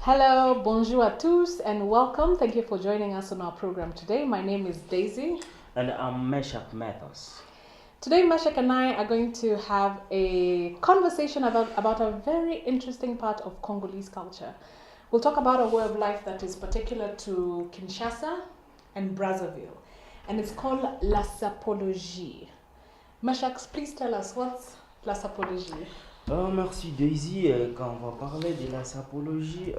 Hello, bonjour à tous, and welcome. Thank you for joining us on our program today. My name is Daisy. And I'm Meshach Mathos. Today, Meshach and I are going to have a conversation about a very interesting part of Congolese culture. We'll talk about a way of life that is particular to Kinshasa and Brazzaville, and it's called la sapologie. Meshach, please tell us what's la sapologie. Merci Daisy. Quand on va parler de la sapologie,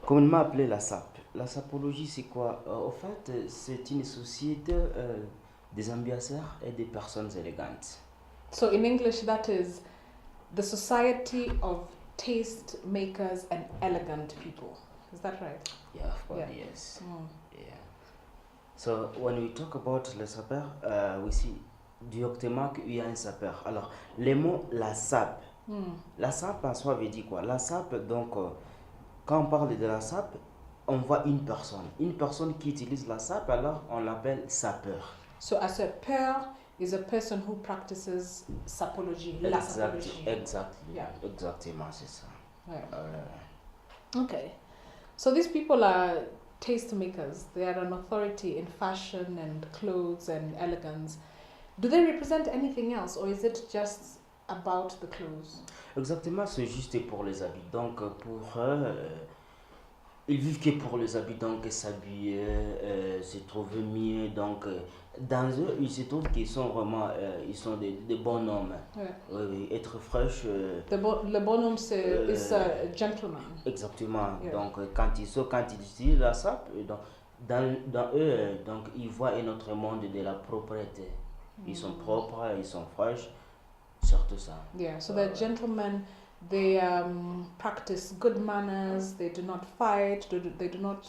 communément appelée la SAP. La sapologie, c'est quoi? Au fait, c'est une société des ambianceurs et des personnes élégantes. So in English, that is the society of taste makers and elegant people. Is that right? Yeah, of course, Yeah. yes. Yeah. So when we talk about le sapeur, we see directement qu'il y a un sapeur. Alors, le mot la SAP. La SAP en soi veut dire quoi? La SAP, donc, quand on parle de la SAP, on voit une personne. Une personne qui utilise la SAP, alors on l'appelle sapeur. So a sapeur is a person who practices sapology, la sapology. Exactly. Yeah. Exactement, c'est ça. Yeah. Okay. So these people are taste makers. They are an authority in fashion and clothes and elegance. Do they represent anything else, or is it just about the clothes? Exactement, c'est juste pour les habits. Donc, pour eux, ils vivent que pour les habits, donc s'habiller, se trouver mieux. Donc, dans eux, il se trouve qu'ils sont vraiment ils sont des bons hommes. Yeah. Oui, être fraîche. Le bonhomme, is a gentleman. Exactement. Yeah. Donc, quand ils utilisent la SAP, donc, dans eux, donc, ils voient un autre monde de la propreté. Ils sont propres, ils sont fraîches, surtout ça. Yeah, so they're gentlemen. They practice good manners. They do not fight. They do not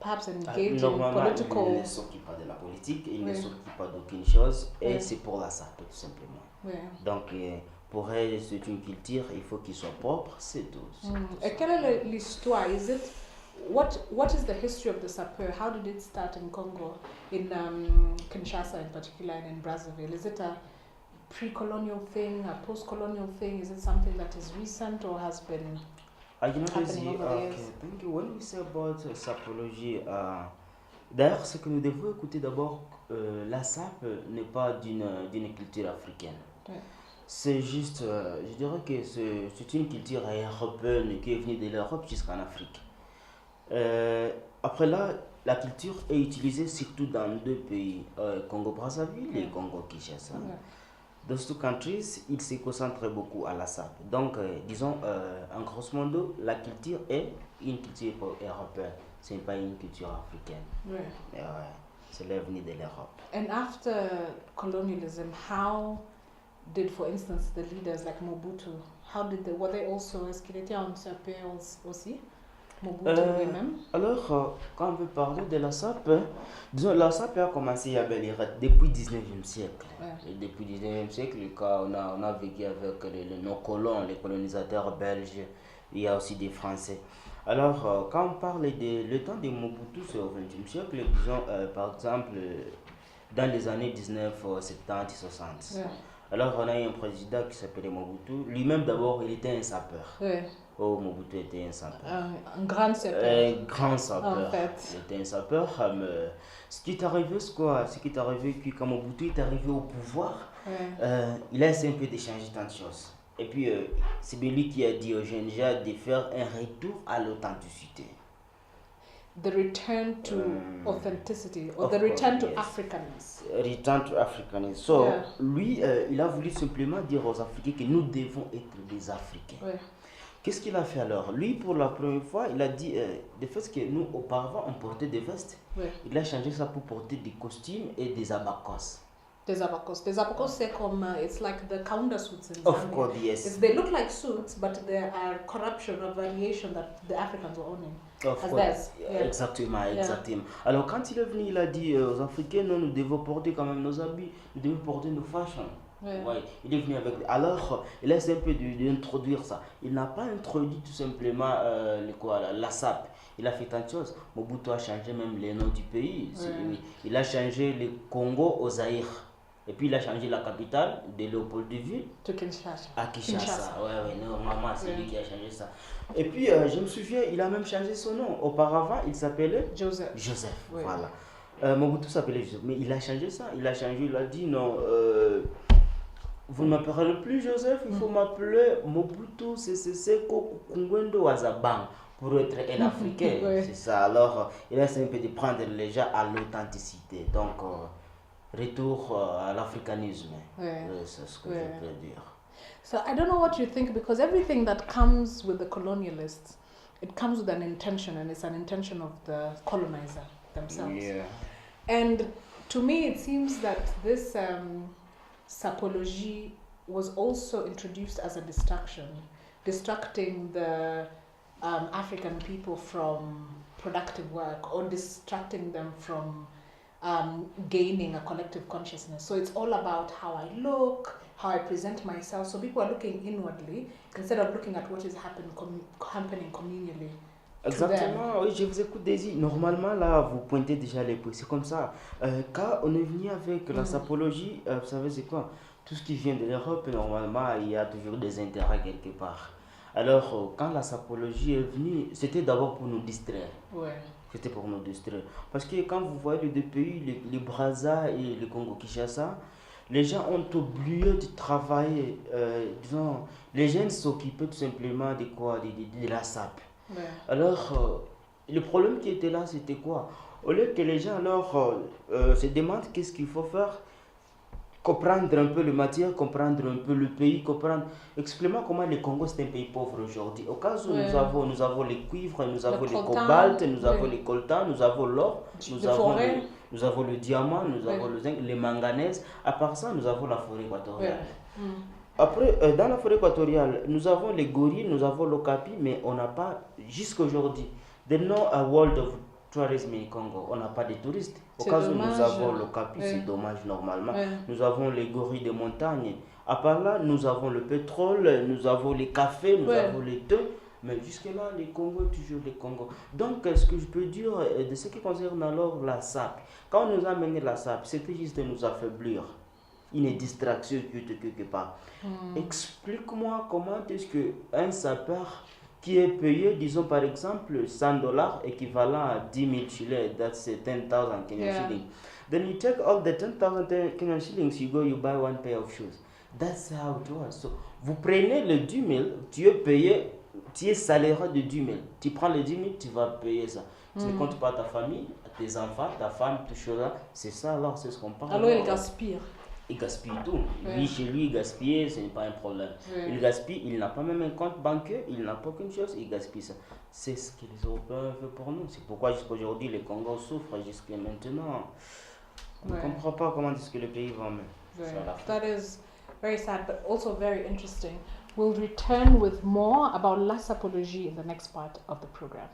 perhaps engage in Normalement, political. ils ne s'occupent pas de la politique, ils ne Oui. s'occupent pas d'aucune chose, et Oui. c'est pour la SAP, tout simplement. Yeah. Donc, pour eux, c'est une culture, il faut qu'ils soient propres, c'est tout. C'est tout Et ça. quelle est l'histoire? Is it what is the history of the sapeur? How did it start in Congo, in Kinshasa in particular, and in Brazzaville? Is it a pre-colonial thing, a post-colonial thing? Is it something that is recent or has been? Happening over the years. Thank you. When we say about sapology, d'ailleurs, ce que nous devons écouter d'abord, la SAP n'est pas d'une culture africaine. Ouais. C'est juste, je dirais que c'est une culture européenne qui est venue de l'Europe jusqu'en Afrique. Après là, la culture est utilisée surtout dans deux pays, Congo-Brazzaville et Congo-Kinshasa. Yeah. Those two countries, ils se concentrent beaucoup à la SAP. Donc, disons, en grosso modo, la culture est une culture européenne. Ce n'est pas une culture africaine. Yeah. Mais ouais, c'est l'avenir de l'Europe. And after colonialism, how did, for instance, the leaders like Mobutu, were they also, est-ce qu'il était un sapeur aussi? Mobutu lui-même? Alors, quand on veut parler de la SAP, disons, la SAP a commencé à Belirette depuis le 19e siècle. Ouais. Et depuis le 19e siècle, quand on a vécu avec nos colons, les colonisateurs belges, il y a aussi des Français. Alors, quand on parle de le temps de Mobutu, c'est au 20e siècle, disons, par exemple, dans les années 1970-60. Yeah. Alors, on a eu un président qui s'appelait Mobutu. Lui-même, d'abord, il était un sapeur. Ouais. Oh, Mobutu était un sapeur. Un grand sapeur. Un grand sapeur. En fait. Il était un sapeur. Mais ce qui est arrivé, c'est quoi? Ce qui est arrivé, quand Mobutu est arrivé au pouvoir, Ouais. il a essayé un peu de changer tant de choses. Et puis, c'est lui qui a dit aux jeunes gens de faire un retour à l'authenticité. The return to authenticity, or Of the return course, to yes. Africanness. Return to Africanism. So, Yeah. lui, il a voulu simplement dire aux Africains que nous devons être des Africains. Ouais. Qu'est-ce qu'il a fait alors? Lui, pour la première fois, il a dit de fait que nous, auparavant, on portait des vestes. Ouais. Il a changé ça pour porter des costumes et des abacos. Des abacos. Des abacos, c'est comme, it's like the counter suits in Of Zambia. course, yes. They look like suits, but there are corruption or variation that the Africans were owning. Of As course. theirs. Yeah. Exactement, Yeah. exactement. Alors, quand il est venu, il a dit aux Africains, non, nous devons porter quand même nos habits, nous devons porter nos fashions. Ouais. Ouais, il est venu avec. Alors, il essaie un peu d'introduire ça. Il n'a pas introduit tout simplement la SAP. Il a fait tant de choses. Mobutu a changé même les noms du pays. Ouais. Il a changé le Congo au Zaïre. Et puis il a changé la capitale de Léopoldville To Kinshasa. à Kinshasa. Ouais, normalement c'est lui qui a changé ça. Et puis je me souviens, il a même changé son nom. Auparavant, il s'appelait Joseph. Joseph. Oui. Voilà. Mobutu s'appelait Joseph, mais il a changé ça. Il a changé, il a dit non. Vous ne m'appellerez plus Joseph, il faut m'appeler Mobutu Sese Kungwendo Wazabang pour être un Africain. Oui. C'est ça. Alors, il essaie un peu de prendre les gens à l'authenticité. Donc, retour à l'africanisme. Oui. C'est ce que Oui. je peux dire. So I don't know what you think, because everything that comes with the colonialists, it comes with an intention, and it's an intention of the colonizer themselves. Yeah. And to me, it seems that this sapology was also introduced as a distraction, distracting the African people from productive work, or distracting them from gaining a collective consciousness. So it's all about how I look, how I present myself. So people are looking inwardly instead of looking at what is happening communally. Exactement, oui, je vous écoute, Daisy. Normalement, là, vous pointez déjà les points. C'est comme ça. Quand on est venu avec la sapologie, vous savez, c'est quoi? Tout ce qui vient de l'Europe, normalement, il y a toujours des intérêts quelque part. Alors, quand la sapologie est venue, c'était d'abord pour nous distraire. Ouais. C'était pour nous distraire. Parce que quand vous voyez les deux pays, les Brazza et le Congo-Kinshasa, les gens ont oublié de travailler. Disons, les jeunes s'occupaient tout simplement de quoi? De la sape. Ouais. Alors, le problème qui était là, c'était quoi? Au lieu que les gens alors se demandent qu'est-ce qu'il faut faire, comprendre un peu le matière, comprendre un peu le pays, comprendre. Explique-moi comment le Congo c'est un pays pauvre aujourd'hui. Au cas où Ouais. nous avons les cuivres, nous avons le coltan, cobalt, nous avons ouais. les coltans, nous avons l'or, Les forêts. nous avons le diamant, nous Ouais. avons le zinc, les manganèses. À part ça, nous avons la forêt équatoriale. Ouais. Après, dans la forêt équatoriale, nous avons les gorilles, nous avons l'okapi, mais on n'a pas, jusqu'à aujourd'hui, the no world of tourism in Congo. On n'a pas de touristes. Au C'est cas où dommage. nous avons l'okapi, Ouais. c'est dommage normalement. Ouais. Nous avons les gorilles de montagne. À part là, nous avons le pétrole, nous avons les cafés, nous Ouais. avons les thés. Mais jusque-là, les Congo est toujours les Congo. Donc, ce que je peux dire de ce qui concerne alors la SAP, quand on nous a amené la SAP, c'était juste de nous affaiblir. Une distraction quelque part. Explique-moi comment est-ce qu'un sapeur qui est payé, disons par exemple, $100, équivalent à 10 000 shillings, that's 10,000 Kenyan Yeah. shillings. Then you take all the 10,000 Kenyan shillings, you go, you buy one pair of shoes. That's how it was. So, vous prenez le 10 000, tu es payé, tu es salarié de 10 000. Tu prends les 10 000, tu vas payer ça. Tu ne comptes pas ta famille, tes enfants, ta femme, tout ça. C'est ça alors, c'est ce qu'on parle. Alors il gaspille. Il gaspille tout. Ouais. Lui, chez lui, gaspiller, ce n'est pas un problème. Ouais. Il gaspille, il n'a pas même un compte bancaire, il n'a pas qu'une chose, il gaspille ça. C'est ce que les Européens veulent pour nous. C'est pourquoi jusqu'à aujourd'hui, les Congos souffrent, jusqu'à maintenant. On ne Ouais. comprend pas comment est-ce que le pays va même. Right. Sur l'Afrique. That is very sad, but also very interesting. We'll return with more about la sapology in the next part of the program.